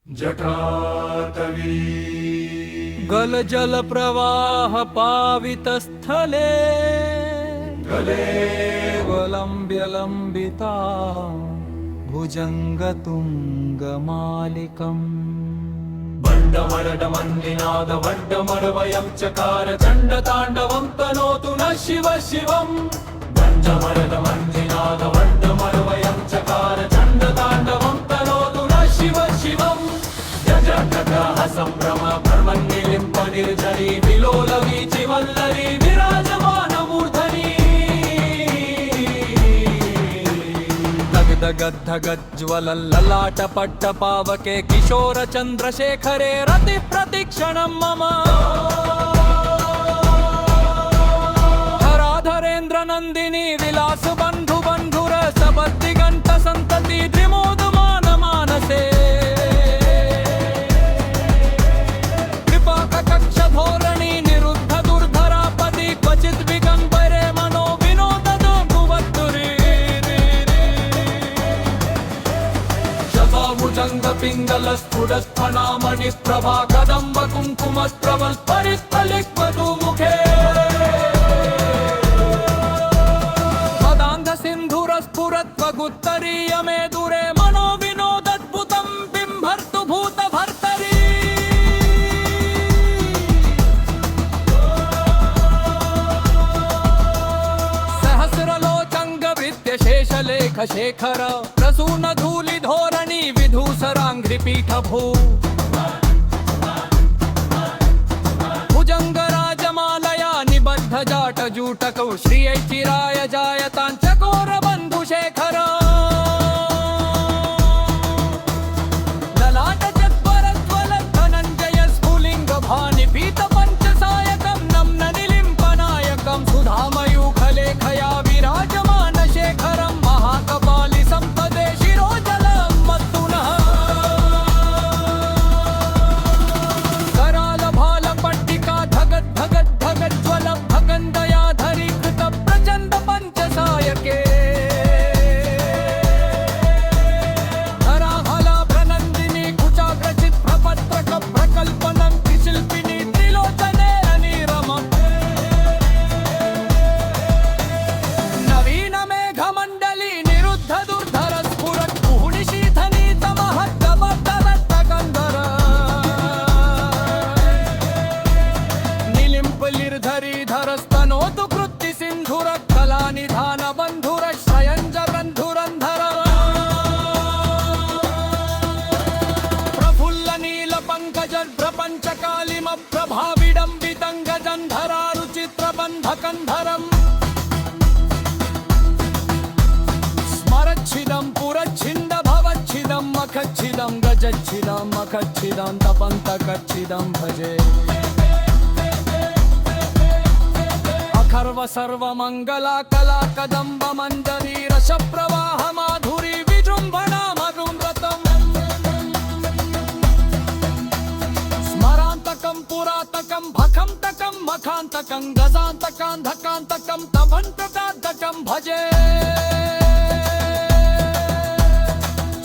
जटातवी गलजल प्रवाह पावितस्थले गले वलम्ब्यलम्बिता भुजङ्गतुङ्गमालिकम् बण्डमरडमन्निनाद वड्डमरवयं चकार चण्डताण्डवं तनोतु न शिव शिवम् बण्डमरडमन्निनाद वड्डमरवयं चकार चण्डताण्डवं तनोतु न शिव शिवम् जजटकः सम्भ्रम भ्रमन्निलिम्प निर्झरी विलोलवीचि वल्लरी विराजमानमूर्धनी दगदगद्धगज्ज्वलल्ललाट पट्टपावके किशोर चन्द्रशेखरे रति प्रतिक्षणं मम धराधरेन्द्र नन्दिनी विलास बन्धु बन्धुर सबद्दिगन्त सन्तति द्विमोदमान मानसे कृपाकक्ष धोरणी निरुद्ध दुर्धरापति क्वचित् विगम्बरे मनो विनोदनो भुवत्तुरी शताभुजङ्ग पिङ्गल स्फुटस्फणामणिप्रभा कदम्ब कुङ्कुमस्प्रवल्परिस्फलिक्वतु मुखे मदान्धसिन्धुरस्फुरत्वगुत्तरीय मे दूरे मनो विनोदद्भुतं बिम्भर्तु भूतभर्तरी सहस्रलोचङ्गभृत्य शेषलेख शेखर प्रसून धूलि धोरणी विधूसराङ्घ्रिपीठ भू भुजङ्गराजमालया निबद्ध जाट जूटकौ श्रियै चिराय जायतां चकोर बन्धुशेखर ललाट चत्वरज्वल धनञ्जय स्फुलिङ्ग भानि पीत पञ्चसायकं नम्न निलिम्पनायकं सुधामयूखलेखया विराजमान शेखरं महाकपालि सम्पदे शिरोजलं मत्तुनः कराल भाल पट्टिका धगद् धगद् धगज्ज्वल भगन्दया धरीकृत प्रचण्ड पञ्चसायके धराहला प्रनन्दिनी कुचाग्रचित् प्रपत्रक प्रकल्पनं त्रिशिल्पिनी त्रिलोचने अनिरमम् नवीन मेघमण्डली निरुद्ध दुर्धर स्फुरत् कुहुणिशीथनी तमः गबद्धरत्तकन्धर निलिम्पलिर्धरीधरस्तनोतु कृत्ति सिन्धुर कलानिधान बन्धुर श्रयञ्ज बन्धुरन्धर प्रफुल्ल नील पङ्कजभ्रपञ्चकालिम प्रभाविडम्बितङ्गजन्धरारुचित्र बन्धकन्धरम् स्मरच्छिदं पुरच्छिन्द भवच्छिदं मखच्छिदं गजच्छिदं मखच्छिदं तपन्तकच्छिदं भजे अखर्व सर्वमङ्गला कला कदम्ब मञ्जरी रस प्रवाह माधुरी विजृम्भणा मधुम्रतम् स्मरान्तकं पुरातकं भखन्तकं मखान्तकं गजान्तकान्धकान्तकं तपन्तकान्तकं भजे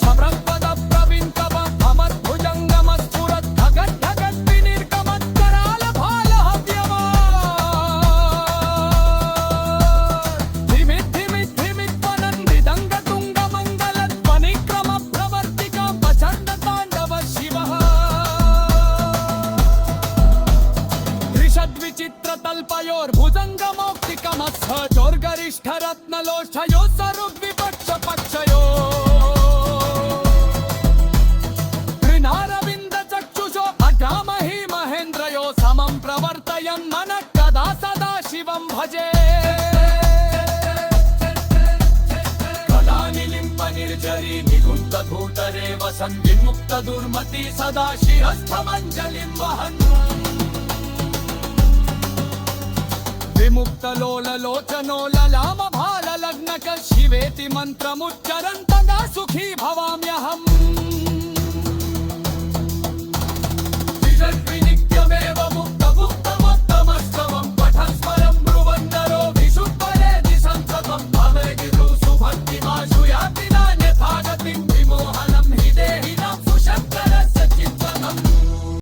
छप्रपद प्रविन्तव अमर्भुजङ्गमस्फुरत् धगद् धगद् विनिर्गमत् कराल भाल हव्यमात् धिमित् धिमित् धिमित् त्वनन्दिदङ्ग तुङ्गमङ्गलत् त्वनिक्रम प्रवर्तिका प्रचण्ड ताण्डव शिवः त्रिषद्विचित्रतल्पयोर्भुजङ्गमौक्तिकमत्स चोर्गरिष्ठरत्नलोष्ठयोः सरुद्विपक्ष पक्षयो कृनारविन्द चक्षुषो अजामहि महेन्द्रयो समं प्रवर्तयन् मनः कदा सदा शिवं भजे कदा निलिम्प निर्झरी निकुञ्त धूतरे वसन् विमुक्त दुर्मति सदा शिरस्थमञ्जलिं वहन् विमुक्त लोल लोचनो ललाम भाल लग्नक शिवेति मन्त्रमुच्चरन् तदा सुखी भवाम्यहम्